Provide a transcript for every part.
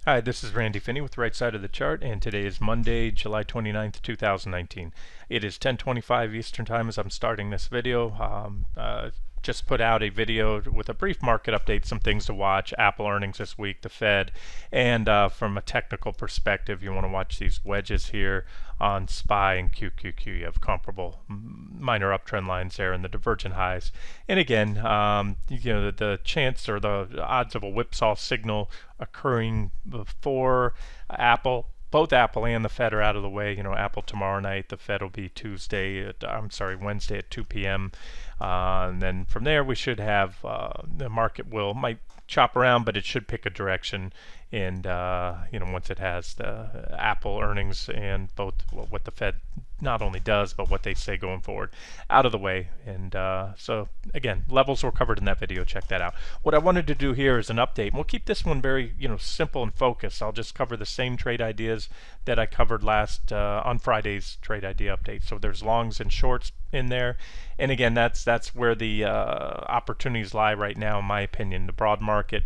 Hi, this is Randy Finney with the Right Side of the Chart, and today is Monday, July 29th, 2019. It is 10:25 Eastern Time as I'm starting this video. Just put out a video with a brief market update, some things to watch, Apple earnings this week, the Fed, and from a technical perspective, you want to watch these wedges here on SPY and QQQ. You have comparable minor uptrend lines there and the divergent highs. And again, the chance or the odds of a whipsaw signal occurring before both Apple and the Fed are out of the way. Apple tomorrow night, the Fed will be Wednesday at 2 p.m. And then from there, we should have the market might chop around, but it should pick a direction. And once it has the Apple earnings and both what the Fed not only does, but what they say going forward out of the way. And so again, levels were covered in that video. Check that out. What I wanted to do here is an update. And we'll keep this one very simple and focused. I'll just cover the same trade ideas that I covered last on Friday's trade idea update. So there's longs and shorts in there, and again, that's where the opportunities lie right now, in my opinion. The broad market,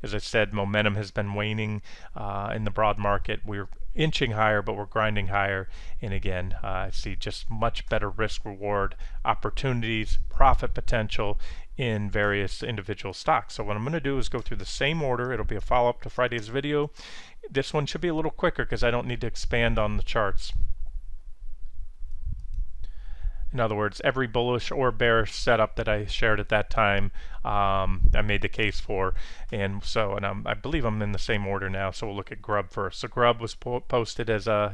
as I said, momentum has been waning in the broad market. We're inching higher, but we're grinding higher. And again, I see just much better risk reward opportunities, profit potential in various individual stocks. So what I'm going to do is go through the same order. It'll be a follow-up to Friday's video. This one should be a little quicker because I don't need to expand on the charts. In other words, every bullish or bearish setup that I shared at that time, I made the case for, and I believe I'm in the same order now. So we'll look at Grub first. So Grub was posted as a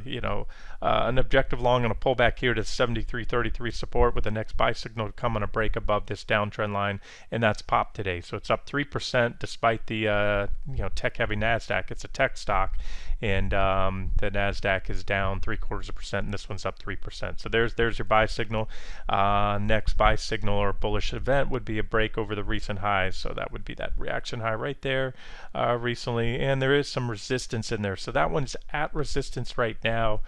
an objective long and a pullback here to 73.33 support with the next buy signal to come on a break above this downtrend line, and that's popped today. So it's up 3% despite the tech-heavy Nasdaq. It's a tech stock, and the Nasdaq is down 0.75%, and this one's up 3%. So there's your buy signal. Next buy signal or bullish event would be a break over the recent highs, so that would be that reaction high right there recently, and there is some resistance in there, so that one's at resistance right now.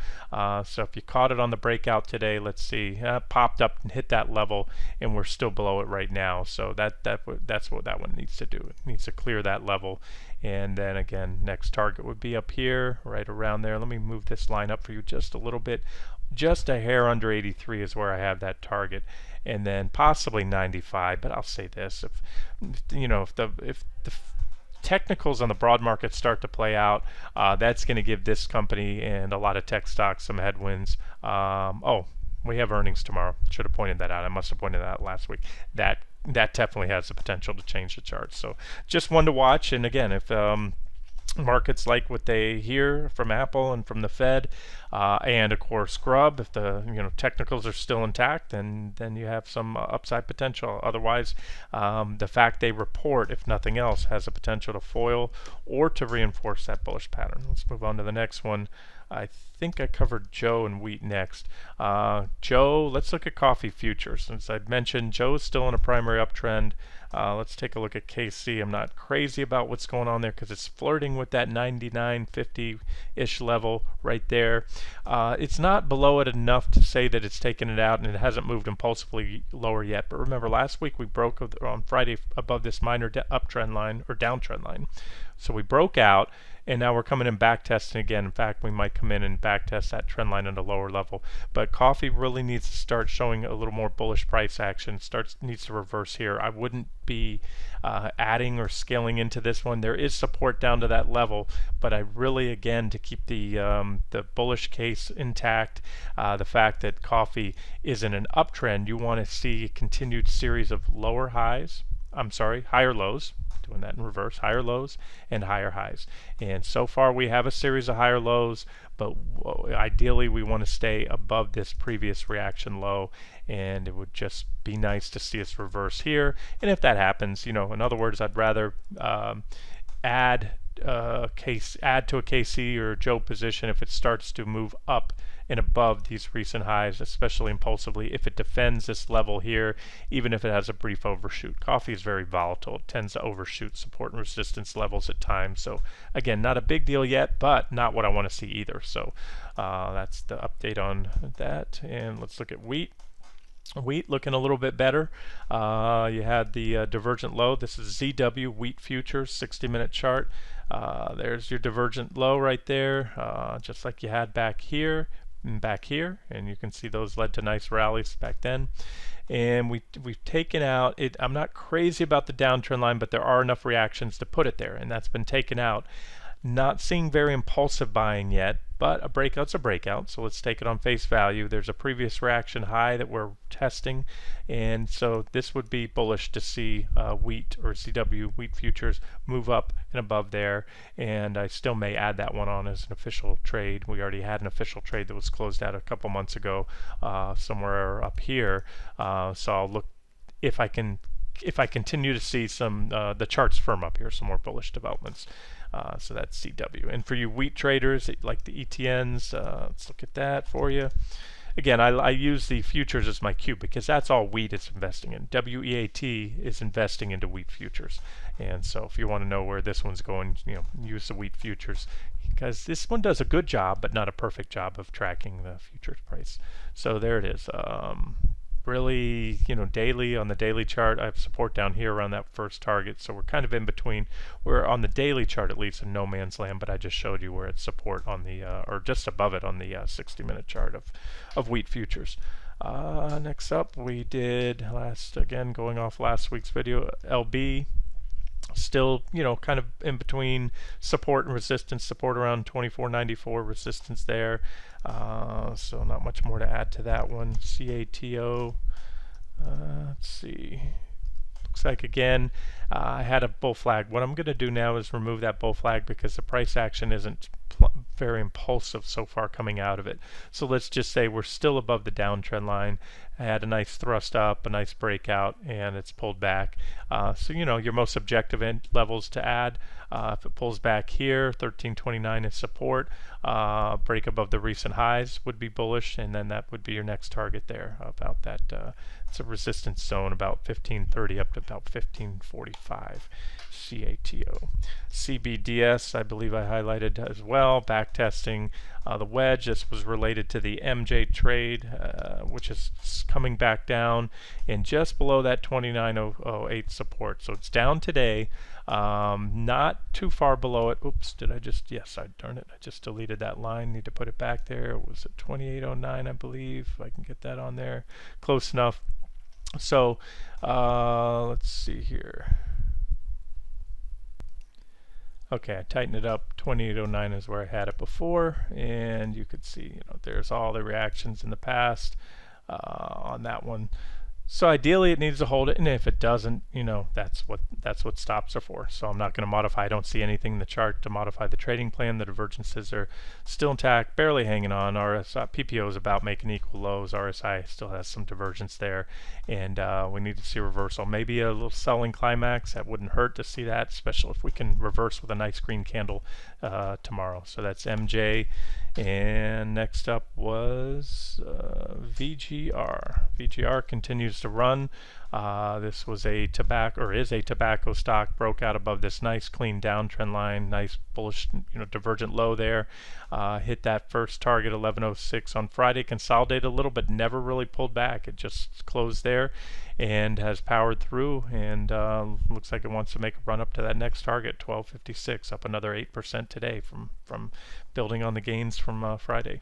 So if you caught it on the breakout today, let's see, popped up and hit that level, and we're still below it right now. So that's what that one needs to do. It needs to clear that level, and then again, next target would be up here, right around there. Let me move this line up for you just a little bit. Just a hair under 83 is where I have that target, and then possibly 95. But I'll say this: if the technicals on the broad market start to play out, that's going to give this company and a lot of tech stocks some headwinds. We have earnings tomorrow. Should have pointed that out. I must have pointed that out last week. That definitely has the potential to change the charts. So just one to watch. And again, if markets like what they hear from Apple and from the Fed, and of course Grub, if the technicals are still intact, then you have some upside potential. Otherwise, the fact they report, if nothing else, has a potential to foil or to reinforce that bullish pattern. Let's move on to the next one. I think I covered Joe and wheat next. Joe, let's look at coffee futures. Since I'd mentioned, Joe is still in a primary uptrend. Let's take a look at KC. I'm not crazy about what's going on there because it's flirting with that 99.50-ish level right there. It's not below it enough to say that it's taken it out, and it hasn't moved impulsively lower yet. But remember, last week we broke on Friday above this minor uptrend line or downtrend line. So we broke out, and now we're coming in back testing again. In fact, we might come in and back test that trend line at a lower level. But coffee really needs to start showing a little more bullish price action. Needs to reverse here. I wouldn't be adding or scaling into this one. There is support down to that level, but I really, again, to keep the bullish case intact, the fact that coffee is in an uptrend, you want to see a continued series of higher lows. Doing that in reverse, higher lows and higher highs. And so far we have a series of higher lows, but ideally we want to stay above this previous reaction low, and it would just be nice to see us reverse here. And if that happens, in other words, I'd rather add to a KC or Joe position if it starts to move up and above these recent highs, especially impulsively. If it defends this level here, even if it has a brief overshoot. Coffee is very volatile. It tends to overshoot support and resistance levels at times. So again, not a big deal yet, but not what I want to see either. So that's the update on that. And let's look at wheat. Wheat looking a little bit better. You had the divergent low. This is ZW wheat futures 60-minute chart. There's your divergent low right there, just like you had back here and back here, and you can see those led to nice rallies back then. And we've taken out it. I'm not crazy about the downtrend line, but there are enough reactions to put it there, and that's been taken out. Not seeing very impulsive buying yet, but a breakout's a breakout, so let's take it on face value. There's a previous reaction high that we're testing, and so this would be bullish to see wheat or CW wheat futures move up and above there, and I still may add that one on as an official trade. We already had an official trade that was closed out a couple months ago somewhere up here, so I'll look if I continue to see some the charts firm up here, some more bullish developments. So that's CW. And for you wheat traders like the ETNs, let's look at that for you. Again, I use the futures as my cue because that's all wheat is investing in. WEAT is investing into wheat futures. And so if you want to know where this one's going, use the wheat futures, because this one does a good job, but not a perfect job of tracking the futures price. So there it is. Really, daily on the daily chart, I have support down here around that first target, so we're kind of in between. We're on the daily chart at least in no man's land, but I just showed you where it's support on the or just above it on the 60-minute chart of wheat futures. Next up, we did again going off last week's video, LB. Still, kind of in between support and resistance. Support around 24.94, resistance there. So not much more to add to that one. CATO. Let's see. Looks like again, I had a bull flag. What I'm going to do now is remove that bull flag because the price action isn't very impulsive so far coming out of it. So let's just say we're still above the downtrend line. I had a nice thrust up, a nice breakout, and it's pulled back. So your most objective levels to add. If it pulls back here, 13.29 is support. Break above the recent highs would be bullish, and then that would be your next target there. About that, it's a resistance zone about 15.30 up to about 15.45. CATO. CBDS, I believe I highlighted as well. Back testing the wedge. This was related to the MJ trade, which is coming back down and just below that 29.08 support. So it's down today, not too far below it. Oops, yes, darn it, I just deleted that line. Need to put it back there. It was at 28.09, I believe. If I can get that on there, close enough. So let's see here. Okay, I tightened it up. 28.09 is where I had it before, and you could see, there's all the reactions in the past on that one. So ideally it needs to hold it, and if it doesn't, that's what stops are for. So I'm not going to modify. I don't see anything in the chart to modify the trading plan. The divergences are still intact, barely hanging on. RSI PPO is about making equal lows. RSI still has some divergence there, and we need to see reversal. Maybe a little selling climax. That wouldn't hurt to see that, especially if we can reverse with a nice green candle tomorrow. So that's MJ. And next up was VGR. VGR continues to run. This was a tobacco stock, broke out above this nice clean downtrend line, nice bullish, divergent low there. Hit that first target 11.06 on Friday, consolidated a little, but never really pulled back. It just closed there and has powered through, and looks like it wants to make a run up to that next target, 12.56, up another 8% today from building on the gains from Friday.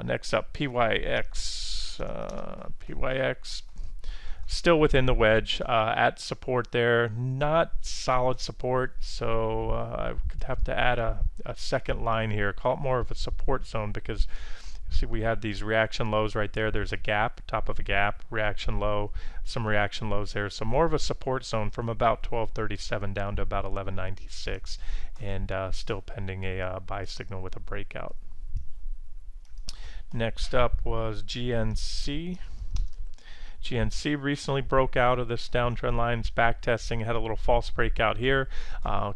Next up, PYX. PYX still within the wedge, at support there, not solid support, so I could have to add a second line here, call it more of a support zone, because see we have these reaction lows right there. There's a gap, top of a gap, reaction low, some reaction lows there, so more of a support zone from about 12.37 down to about 11.96, and still pending a buy signal with a breakout. Next up was GNC. GNC recently broke out of this downtrend line. It's back testing, had a little false breakout here.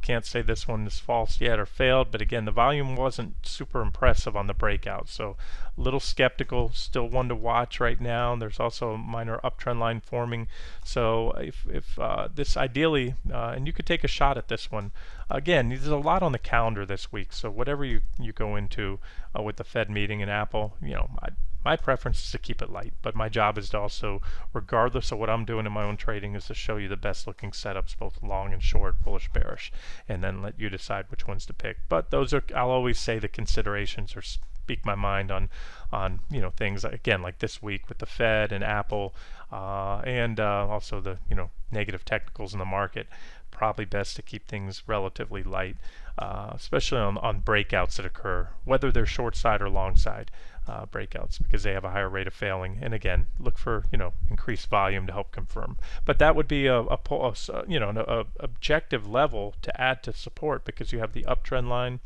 Can't say this one is false yet or failed, but again, the volume wasn't super impressive on the breakout, so a little skeptical. Still one to watch right now. There's also a minor uptrend line forming, so if this ideally, and you could take a shot at this one. Again, there's a lot on the calendar this week, so whatever you go into with the Fed meeting and Apple, My preference is to keep it light, but my job is to also, regardless of what I'm doing in my own trading, is to show you the best looking setups, both long and short, bullish, bearish, and then let you decide which ones to pick. But those are, I'll always say, the considerations, or speak my mind on things again like this week with the Fed and Apple, and also the negative technicals in the market. Probably best to keep things relatively light, especially on breakouts that occur, whether they're short side or long side breakouts, because they have a higher rate of failing. And again, look for increased volume to help confirm. But that would be a objective level to add to support, because you have the uptrend line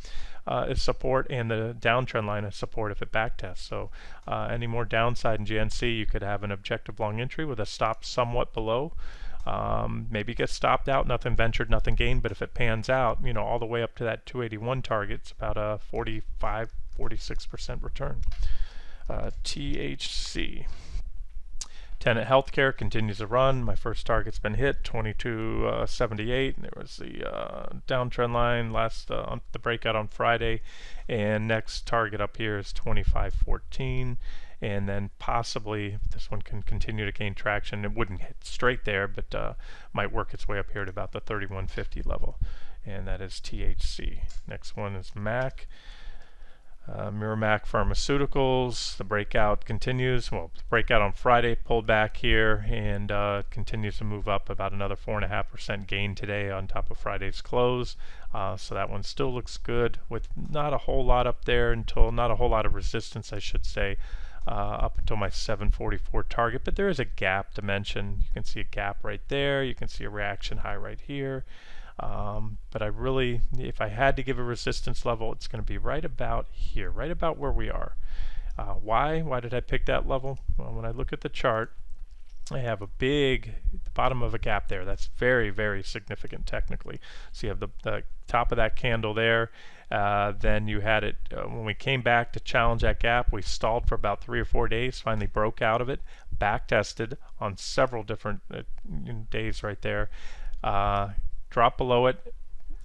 as support and the downtrend line as support if it backtests. So any more downside in GNC, you could have an objective long entry with a stop somewhat below. Maybe get stopped out, nothing ventured, nothing gained. But if it pans out, all the way up to that 281 target, it's about a 46% return. THC. Tenet Healthcare continues to run. My first target's been hit, 22.78. There was the downtrend line last on the breakout on Friday, and next target up here is 25.14. And then possibly if this one can continue to gain traction, it wouldn't hit straight there, but might work its way up here to about the 31.50 level, and that is THC. Next one is MAC. Miramac Pharmaceuticals, the breakout continues. Well, the breakout on Friday pulled back here and continues to move up about another 4.5% gain today on top of Friday's close. So that one still looks good, with not a whole lot up there not a whole lot of resistance, I should say, up until my 744 target. But there is a gap to mention. You can see a gap right there. You can see a reaction high right here. But I really, if I had to give a resistance level, it's going to be right about here, right about where we are. Why? Why did I pick that level? Well, when I look at the chart, I have the bottom of a gap there. That's very, very significant technically. So you have the top of that candle there. Then you had it when we came back to challenge that gap. We stalled for about 3 or 4 days, finally broke out of it, back tested on several different days right there. Drop below it,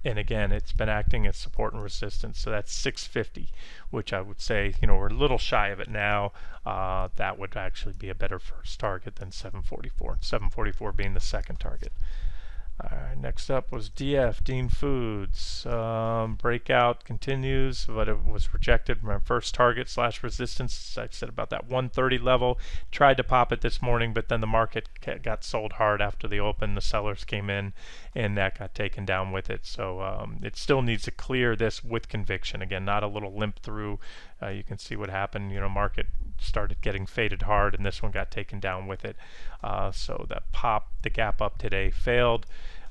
and again, it's been acting as support and resistance. So that's 650, which I would say, we're a little shy of it now. That would actually be a better first target than 744. 744 being the second target. Next up was DF, Dean Foods. Breakout continues, but it was rejected. My first target / resistance, I said about that 130 level. Tried to pop it this morning, but then the market got sold hard after the open. The sellers came in, and that got taken down with it. So it still needs to clear this with conviction. Again, not a little limp through. You can see what happened. Market started getting faded hard, and this one got taken down with it. So the gap up today failed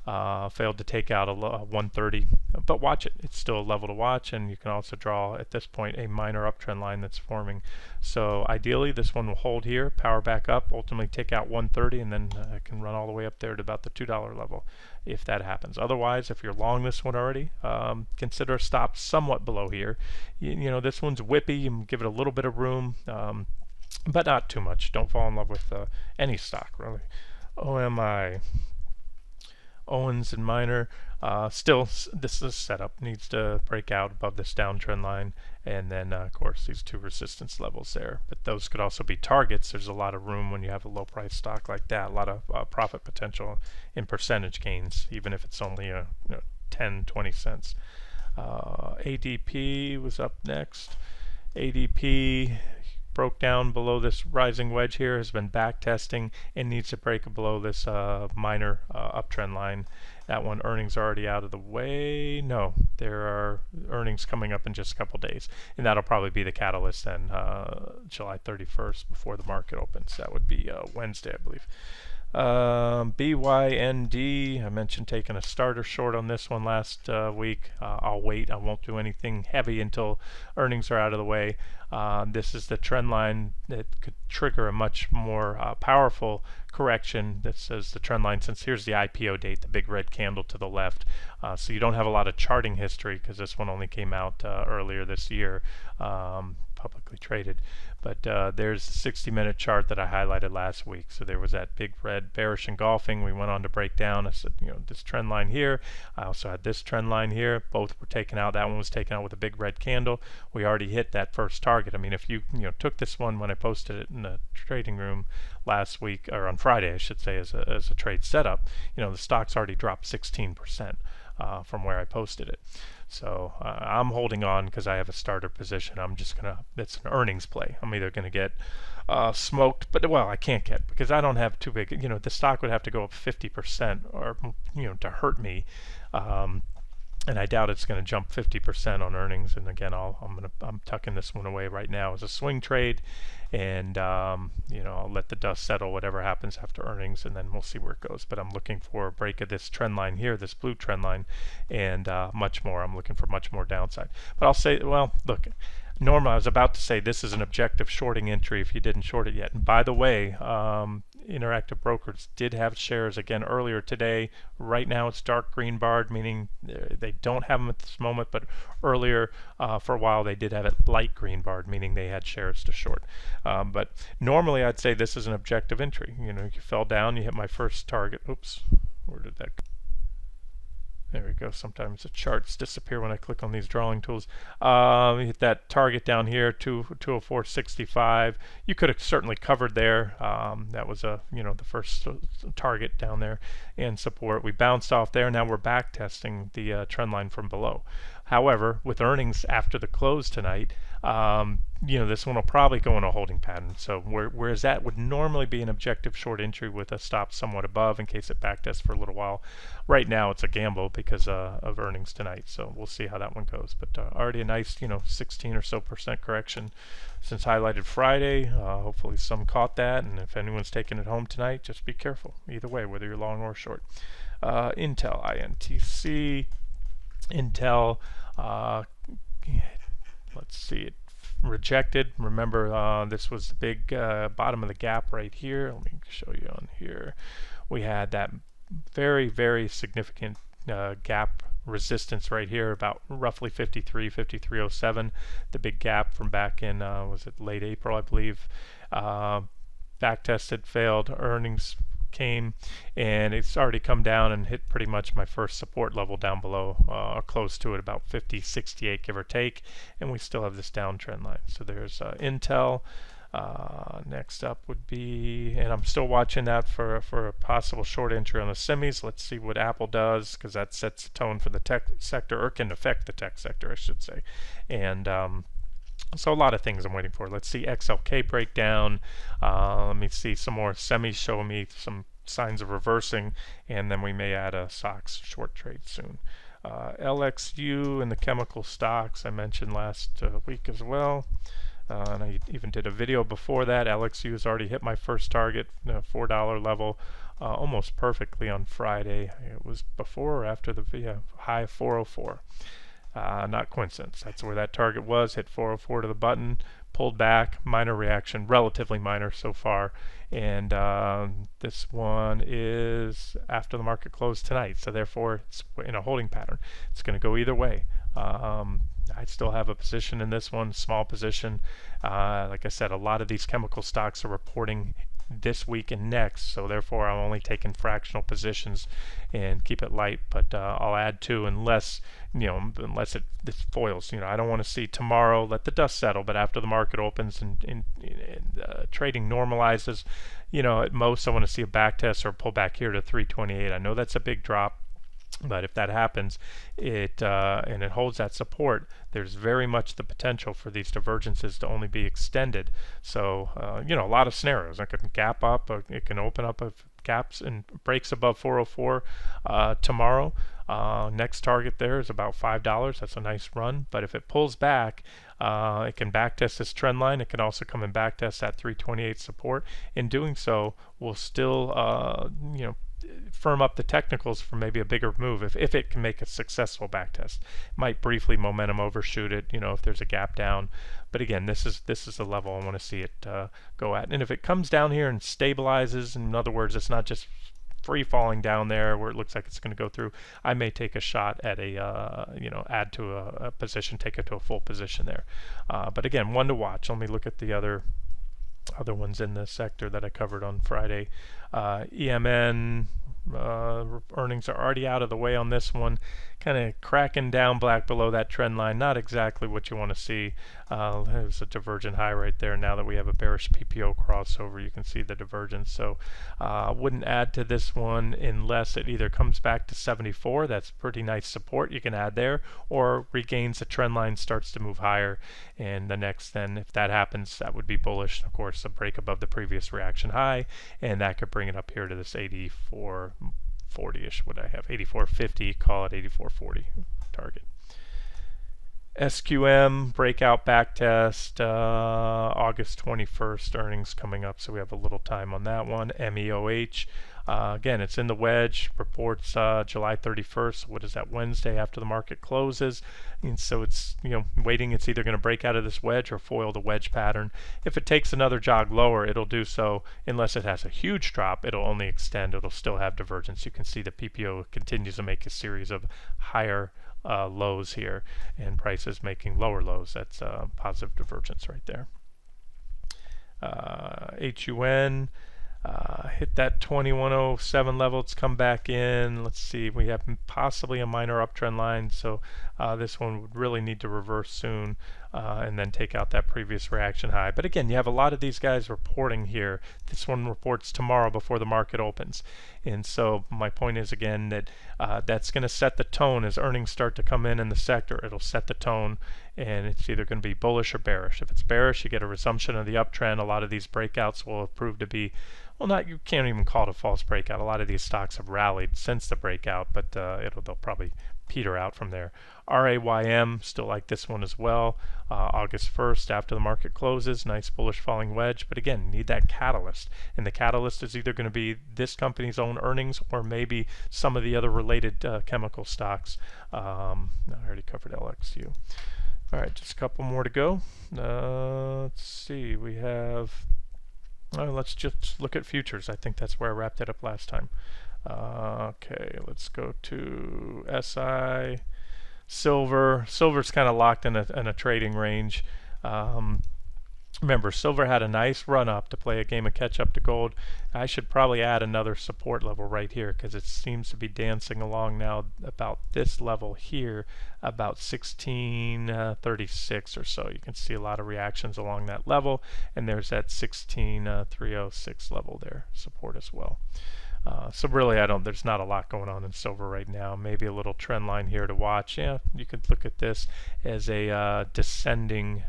to take out a 130, but watch it. It's still a level to watch, and you can also draw at this point a minor uptrend line that's forming. So ideally, this one will hold here, power back up, ultimately take out 130, and then I can run all the way up there to about the $2 level if that happens. Otherwise, if you're long this one already, consider a stop somewhat below here. This one's whippy. You can give it a little bit of room, but not too much. Don't fall in love with any stock, really. OMI. Owens and Minor, still this setup needs to break out above this downtrend line, and then of course these two resistance levels there. But those could also be targets. There's a lot of room when you have a low price stock like that, a lot of profit potential in percentage gains, even if it's only 10-20 cents. ADP was up next. ADP broke down below this rising wedge here, has been back testing, and needs to break below this minor uptrend line. That one, earnings are already out of the way. No, there are earnings coming up in just a couple days, and that'll probably be the catalyst then, July 31st before the market opens. That would be Wednesday, I believe. BYND, I mentioned taking a starter short on this one last week. I'll wait. I won't do anything heavy until earnings are out of the way. This is the trend line that could trigger a much more powerful correction. That says the trend line, since here's the IPO date, the big red candle to the left. So you don't have a lot of charting history because this one only came out earlier this year. publicly traded. But there's the 60-minute chart that I highlighted last week. So there was that big red bearish engulfing. We went on to break down. I said, this trend line here. I also had this trend line here. Both were taken out. That one was taken out with a big red candle. We already hit that first target. I mean, if you took this one when I posted it in the trading room last week, or on Friday, I should say, as a trade setup, the stock's already dropped 16% from where I posted it. So I'm holding on because I have a starter position. It's an earnings play. I'm either gonna get smoked, but I can't get, because I don't have too big. The stock would have to go up 50% or to hurt me. And I doubt it's going to jump 50% on earnings. And again, I'm tucking this one away right now as a swing trade, and I'll let the dust settle, whatever happens after earnings, and then we'll see where it goes. But I'm looking for a break of this trend line here, this blue trend line, and much more. I'm looking for much more downside. But I'll say, look. Normally, I was about to say this is an objective shorting entry if you didn't short it yet. And by the way, Interactive Brokers did have shares again earlier today. Right now it's dark green barred, meaning they don't have them at this moment, but earlier for a while they did have it light green barred, meaning they had shares to short. But normally I'd say this is an objective entry. You fell down, you hit my first target. Oops, where did that go? There we go. Sometimes the charts disappear when I click on these drawing tools. Hit that target down here, 204.65. You could have certainly covered there. That was the first target down there and support. We bounced off there. Now we're back testing the trend line from below. However, with earnings after the close tonight, this one will probably go in a holding pattern. So whereas that would normally be an objective short entry with a stop somewhat above in case it backtests for a little while, right now it's a gamble because of earnings tonight. So we'll see how that one goes. But already a nice 16 or so % correction since highlighted Friday. Hopefully some caught that, and if anyone's taking it home tonight, just be careful either way, whether you're long or short. Intel, INTC, Intel. Let's see, it rejected. Remember, this was the big bottom of the gap right here. Let me show you on here. We had that very, very significant gap resistance right here, about roughly 53.07. The big gap from back in, was it late April, I believe. Back tested, failed. Earnings came, and it's already come down and hit pretty much my first support level down below, close to it, about 50.68 give or take, and we still have this downtrend line. So there's Intel. Next up would be, and I'm still watching that for a possible short entry on the semis. Let's see what Apple does, because that sets the tone for the tech sector, or can affect the tech sector, I should say. And so a lot of things I'm waiting for. Let's see XLK breakdown. Let me see some more semis showing me some signs of reversing, and then we may add a SOX short trade soon. LXU and the chemical stocks I mentioned last week as well. And I even did a video before that. LXU has already hit my first target, $4 level, almost perfectly on Friday. It was before or after the high of 404. Not coincidence. That's where that target was. Hit 404 to the button, pulled back, minor reaction, relatively minor so far. And this one is after the market closed tonight, so therefore it's in a holding pattern. It's going to go either way. I still have a position in this one, small position. Like I said, a lot of these chemical stocks are reporting this week and next, so therefore I'm only taking fractional positions and keep it light, but I'll add to unless this foils. I don't want to see tomorrow, let the dust settle, but after the market opens and trading normalizes, at most I want to see a back test or pull back here to 328. I know that's a big drop, but if that happens, and it holds that support, there's very much the potential for these divergences to only be extended. So, a lot of scenarios. It can gap up, or it can open up of gaps and breaks above 404 tomorrow. Next target there is about $5. That's a nice run. But if it pulls back, it can backtest this trend line. It can also come and backtest that 328 support. In doing so, we'll still, firm up the technicals for maybe a bigger move if it can make a successful backtest. Might briefly momentum overshoot it, if there's a gap down. But again, this is the level I want to see it go at. And if it comes down here and stabilizes, in other words, it's not just free falling down there where it looks like it's going to go through, I may take a shot at a add to a position, take it to a full position there. But again, one to watch. Let me look at the other ones in this sector that I covered on Friday. EMN earnings are already out of the way on this one, kind of cracking down black below that trend line. Not exactly what you want to see. There's a divergent high right there. Now that we have a bearish PPO crossover, you can see the divergence. So wouldn't add to this one unless it either comes back to 74. That's pretty nice support you can add there, or regains the trend line, starts to move higher. And the next, then if that happens, that would be bullish. Of course, a break above the previous reaction high, and that could bring it up here to this 84.40ish. What I have, 84.50, call it 84.40 target. SQM breakout back test, August 21st earnings coming up, so we have a little time on that one. MEOH, again, it's in the wedge, reports July 31st. What is that, Wednesday after the market closes? And so it's, waiting. It's either going to break out of this wedge or foil the wedge pattern. If it takes another jog lower, it'll do so. Unless it has a huge drop, it'll only extend. It'll still have divergence. You can see the PPO continues to make a series of higher lows here, and prices making lower lows. That's positive divergence right there. HUN hit that 2107 level. It's come back in. Let's see, we have possibly a minor uptrend line, so this one would really need to reverse soon and then take out that previous reaction high. But again, you have a lot of these guys reporting here. This one reports tomorrow before the market opens, and so my point is again that that's going to set the tone as earnings start to come in the sector. It'll set the tone, and it's either going to be bullish or bearish. If it's bearish, you get a resumption of the uptrend. A lot of these breakouts will prove to be, well, you can't even call it a false breakout. A lot of these stocks have rallied since the breakout, but they'll probably peter out from there. RAYM, still like this one as well. August 1st after the market closes, nice bullish falling wedge, but again, need that catalyst, and the catalyst is either going to be this company's own earnings or maybe some of the other related chemical stocks. I already covered LXU. All right, just a couple more to go. Let's see, we have, let's just look at futures. I think that's where I wrapped it up last time. Okay, let's go to SI. Silver's kind of locked in a trading range. Remember, silver had a nice run up to play a game of catch up to gold. I should probably add another support level right here because it seems to be dancing along now about this level here, about 1636 or so. You can see a lot of reactions along that level, and there's that 16306 level there, support as well. So really, there's not a lot going on in silver right now. Maybe a little trend line here to watch. Yeah, you could look at this as a descending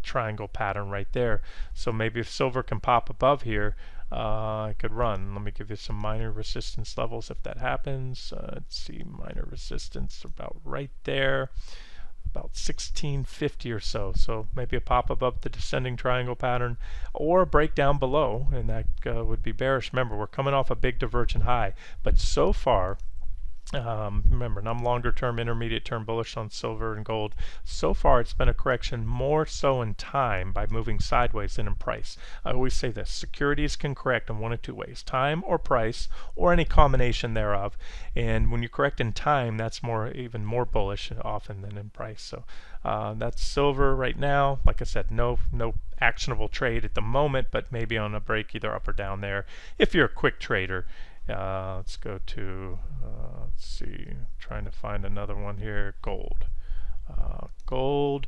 triangle pattern right there. So maybe if silver can pop above here, it could run. Let me give you some minor resistance levels if that happens. Let's see, minor resistance about right there, about 1650 or so. So maybe a pop above the descending triangle pattern or a break down below, and that would be bearish. Remember, we're coming off a big divergent high, but so far, remember, and I'm longer term, intermediate term bullish on silver and gold. So far, it's been a correction more so in time by moving sideways than in price. I always say this: securities can correct in one of two ways: time or price, or any combination thereof. And when you correct in time, that's even more bullish often than in price. So that's silver right now. Like I said, no actionable trade at the moment, but maybe on a break either up or down there if you're a quick trader. Let's go to, let's see, trying to find another one here, gold. Gold,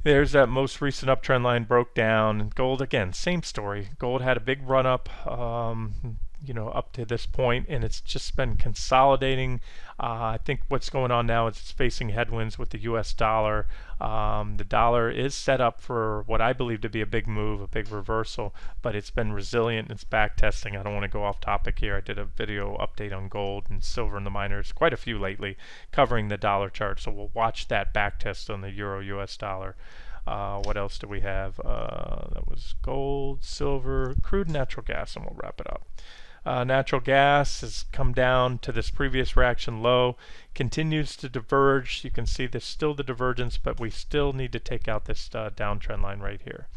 there's that most recent uptrend line broke down. And gold, again, same story. Gold had a big run up, up to this point, and it's just been consolidating. I think what's going on now is it's facing headwinds with the US dollar. The dollar is set up for what I believe to be a big move, a big reversal, but it's been resilient. It's back testing. I don't want to go off topic here. I did a video update on gold and silver and the miners, quite a few lately, covering the dollar chart. So we'll watch that back test on the euro US dollar. What else do we have? That was gold, silver, crude, natural gas, and we'll wrap it up. Natural gas has come down to this previous reaction low, continues to diverge. You can see there's still the divergence, but we still need to take out this downtrend line right here.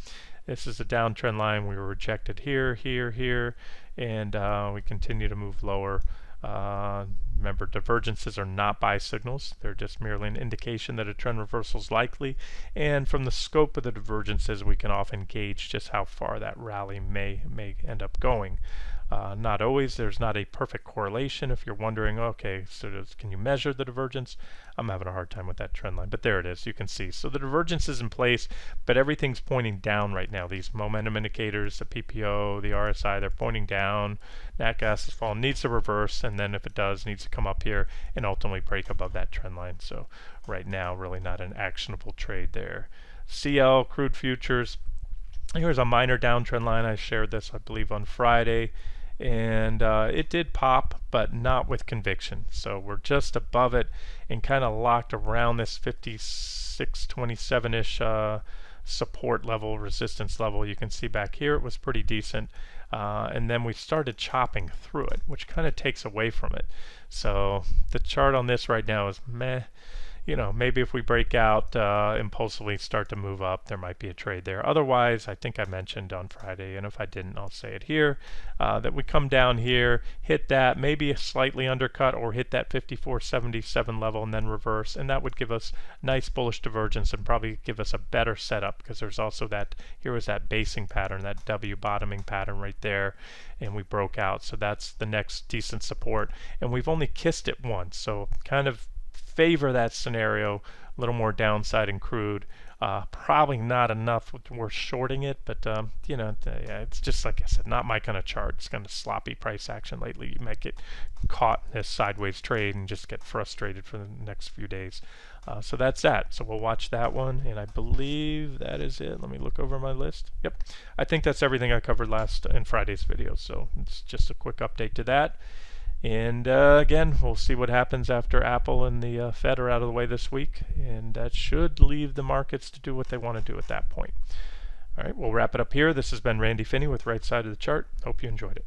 This is a downtrend line. We were rejected here, here, here, and we continue to move lower. Remember, divergences are not buy signals. They're just merely an indication that a trend reversal is likely. And from the scope of the divergences, we can often gauge just how far that rally may end up going. Not always. There's not a perfect correlation. If you're wondering, okay, so can you measure the divergence? I'm having a hard time with that trend line, but there it is. You can see. So the divergence is in place, but everything's pointing down right now. These momentum indicators, the PPO, the RSI, they're pointing down. Nat gas is falling, needs to reverse, and then if it does, needs to come up here and ultimately break above that trend line. So right now, really not an actionable trade there. CL, crude futures. Here's a minor downtrend line. I shared this, I believe, on Friday. And it did pop, but not with conviction. So we're just above it and kind of locked around this 56.27-ish support level, resistance level. You can see back here it was pretty decent. And then we started chopping through it, which kind of takes away from it. So the chart on this right now is meh. You know, maybe if we break out, impulsively start to move up, there might be a trade there. Otherwise, I think I mentioned on Friday, and if I didn't, I'll say it here, that we come down here, hit that, maybe a slightly undercut, or hit that 54.77 level and then reverse, and that would give us nice bullish divergence and probably give us a better setup, because there's also that, here was that basing pattern, that W bottoming pattern right there, and we broke out. So that's the next decent support, and we've only kissed it once, so kind of favor that scenario. A little more downside in crude, probably not enough worth shorting it, but you know, yeah, it's just like I said, not my kind of chart. It's kind of sloppy price action lately. You might get caught in this sideways trade and just get frustrated for the next few days. So that's that. So we'll watch that one, and I believe that is it. Let me look over my list. Yep, I think that's everything I covered last in Friday's video. So it's just a quick update to that. And again, we'll see what happens after Apple and the Fed are out of the way this week, and that should leave the markets to do what they want to do at that point. All right, we'll wrap it up here. This has been Randy Finney with Right Side of the Chart. Hope you enjoyed it.